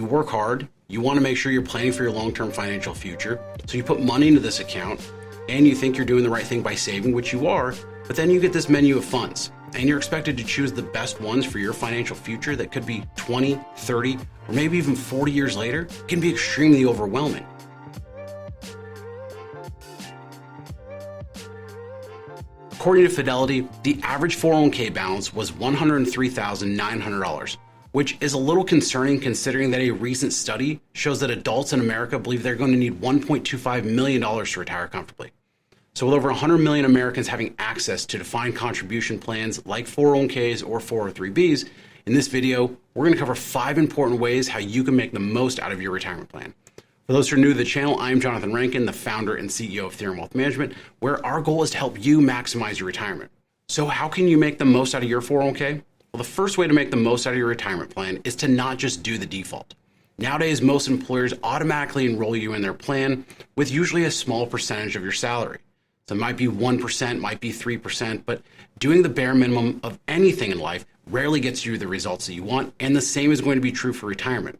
You work hard, you want to make sure you're planning for your long-term financial future, so you put money into this account, and you think you're doing the right thing by saving, which you are, but then you get this menu of funds, and you're expected to choose the best ones for your financial future that could be 20, 30, or maybe even 40 years later. It can be extremely overwhelming. According to Fidelity, the average 401k balance was $103,900, which is a little concerning considering that a recent study shows that adults in America believe they're going to need $1.25 million to retire comfortably. So with over 100 million Americans having access to defined contribution plans like 401ks or 403bs, in this video, we're going to cover 5 important ways how you can make the most out of your retirement plan. For those who are new to the channel, I'm Johnathan Rankin, the founder and CEO of Theorem Wealth Management, where our goal is to help you maximize your retirement. So how can you make the most out of your 401k? Well, the first way to make the most out of your retirement plan is to not just do the default. Nowadays, most employers automatically enroll you in their plan with usually a small percentage of your salary. So it might be 1%, might be 3%, but doing the bare minimum of anything in life rarely gets you the results that you want, and the same is going to be true for retirement.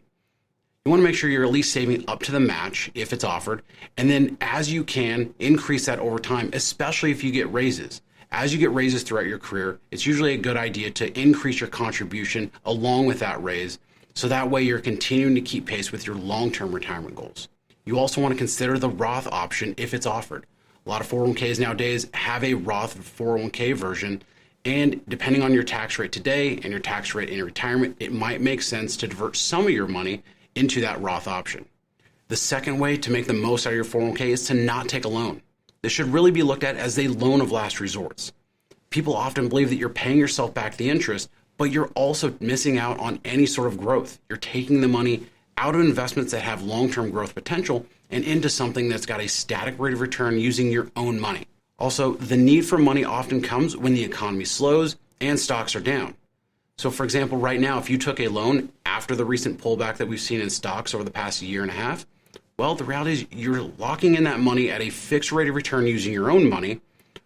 You want to make sure you're at least saving up to the match if it's offered, and then as you can, increase that over time, especially if you get raises. As you get raises throughout your career, it's usually a good idea to increase your contribution along with that raise, so that way you're continuing to keep pace with your long-term retirement goals. You also want to consider the Roth option if it's offered. A lot of 401ks nowadays have a Roth 401k version, and depending on your tax rate today and your tax rate in retirement, it might make sense to divert some of your money into that Roth option. The second way to make the most out of your 401k is to not take a loan. This should really be looked at as a loan of last resort. People often believe that you're paying yourself back the interest, but you're also missing out on any sort of growth. You're taking the money out of investments that have long-term growth potential and into something that's got a static rate of return using your own money. Also, the need for money often comes when the economy slows and stocks are down. So for example, right now, if you took a loan after the recent pullback that we've seen in stocks over the past year and a half, well, the reality is you're locking in that money at a fixed rate of return using your own money,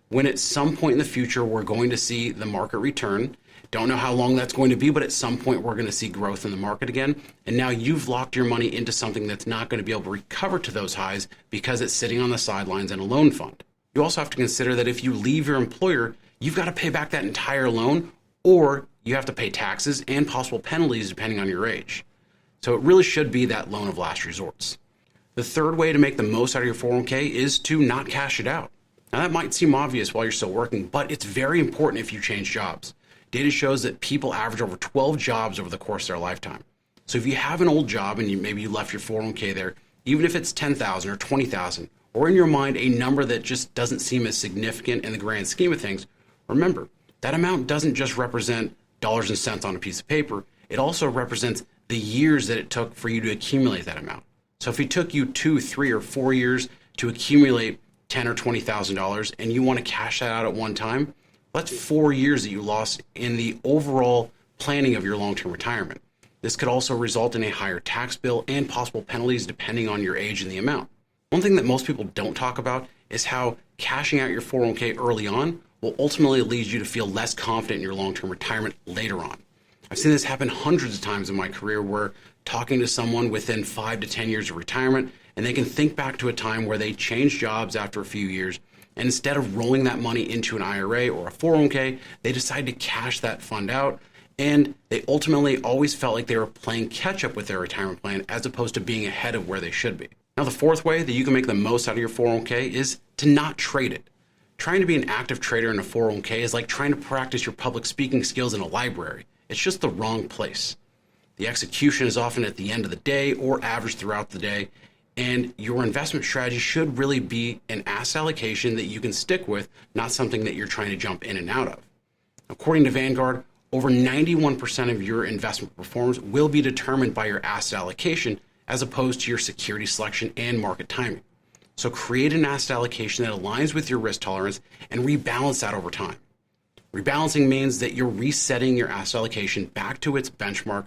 when at some point in the future, we're going to see the market return. Don't know how long that's going to be, but at some point we're going to see growth in the market again. And now you've locked your money into something that's not going to be able to recover to those highs because it's sitting on the sidelines in a loan fund. You also have to consider that if you leave your employer, you've got to pay back that entire loan, or you have to pay taxes and possible penalties depending on your age. So it really should be that loan of last resorts. The third way to make the most out of your 401k is to not cash it out. Now that might seem obvious while you're still working, but it's very important if you change jobs. Data shows that people average over 12 jobs over the course of their lifetime. So if you have an old job and maybe you left your 401k there, even if it's $10,000 or $20,000, or in your mind a number that just doesn't seem as significant in the grand scheme of things, remember, that amount doesn't just represent dollars and cents on a piece of paper. It also represents the years that it took for you to accumulate that amount. So if it took you 2, 3, or 4 years to accumulate $10,000 or $20,000 and you want to cash that out at one time, that's 4 years that you lost in the overall planning of your long-term retirement. This could also result in a higher tax bill and possible penalties depending on your age and the amount. One thing that most people don't talk about is how cashing out your 401k early on will ultimately lead you to feel less confident in your long-term retirement later on. I've seen this happen hundreds of times in my career where talking to someone within 5 to 10 years of retirement, and they can think back to a time where they changed jobs after a few years, and instead of rolling that money into an IRA or a 401k, they decided to cash that fund out, and they ultimately always felt like they were playing catch up with their retirement plan as opposed to being ahead of where they should be. Now, the fourth way that you can make the most out of your 401k is to not trade it. Trying to be an active trader in a 401k is like trying to practice your public speaking skills in a library. It's just the wrong place. The execution is often at the end of the day or average throughout the day, and your investment strategy should really be an asset allocation that you can stick with, not something that you're trying to jump in and out of. According to Vanguard, over 91% of your investment performance will be determined by your asset allocation as opposed to your security selection and market timing. So create an asset allocation that aligns with your risk tolerance and rebalance that over time. Rebalancing means that you're resetting your asset allocation back to its benchmark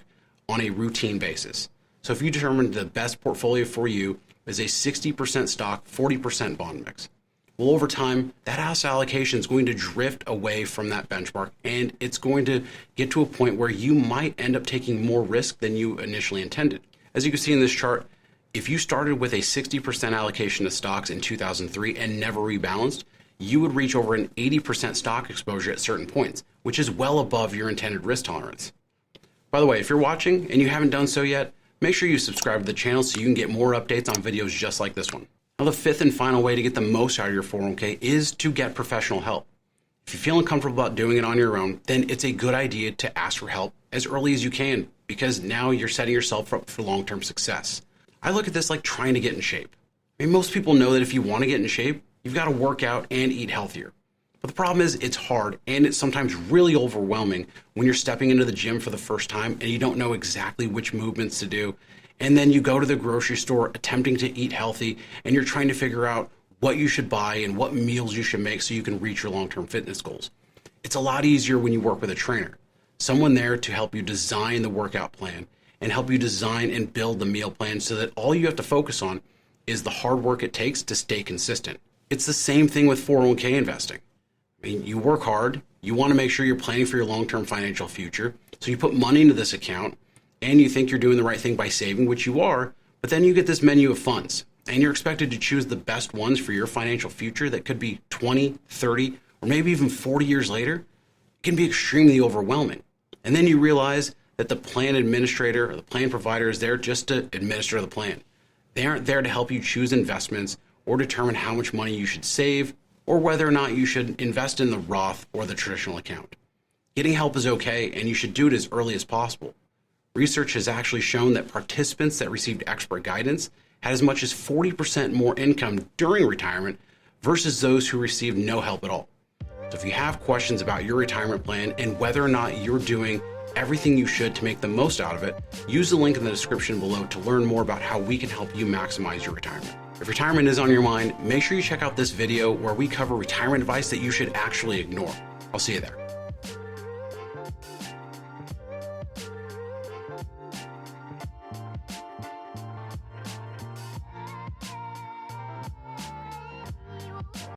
on a routine basis. So if you determine the best portfolio for you is a 60% stock, 40% bond mix, well, over time, that asset allocation is going to drift away from that benchmark, and it's going to get to a point where you might end up taking more risk than you initially intended. As you can see in this chart, if you started with a 60% allocation to stocks in 2003 and never rebalanced, you would reach over an 80% stock exposure at certain points, which is well above your intended risk tolerance. By the way, if you're watching and you haven't done so yet, make sure you subscribe to the channel so you can get more updates on videos just like this one. Now, the fifth and final way to get the most out of your 401k is to get professional help. If you feel uncomfortable about doing it on your own, then it's a good idea to ask for help as early as you can, because now you're setting yourself up for long-term success. I look at this like trying to get in shape. I mean, most people know that if you want to get in shape, you've got to work out and eat healthier. But the problem is it's hard, and it's sometimes really overwhelming when you're stepping into the gym for the first time and you don't know exactly which movements to do. And then you go to the grocery store attempting to eat healthy, and you're trying to figure out what you should buy and what meals you should make so you can reach your long-term fitness goals. It's a lot easier when you work with a trainer, someone there to help you design the workout plan and help you design and build the meal plan so that all you have to focus on is the hard work it takes to stay consistent. It's the same thing with 401k investing. I mean, you work hard, you want to make sure you're planning for your long-term financial future, so you put money into this account and you think you're doing the right thing by saving, which you are, but then you get this menu of funds and you're expected to choose the best ones for your financial future that could be 20, 30, or maybe even 40 years later. It can be extremely overwhelming. And then you realize that the plan administrator or the plan provider is there just to administer the plan. They aren't there to help you choose investments or determine how much money you should save or whether or not you should invest in the Roth or the traditional account. Getting help is okay, and you should do it as early as possible. Research has actually shown that participants that received expert guidance had as much as 40% more income during retirement versus those who received no help at all. So if you have questions about your retirement plan and whether or not you're doing everything you should to make the most out of it, use the link in the description below to learn more about how we can help you maximize your retirement. If retirement is on your mind, make sure you check out this video where we cover retirement advice that you should actually ignore. I'll see you there.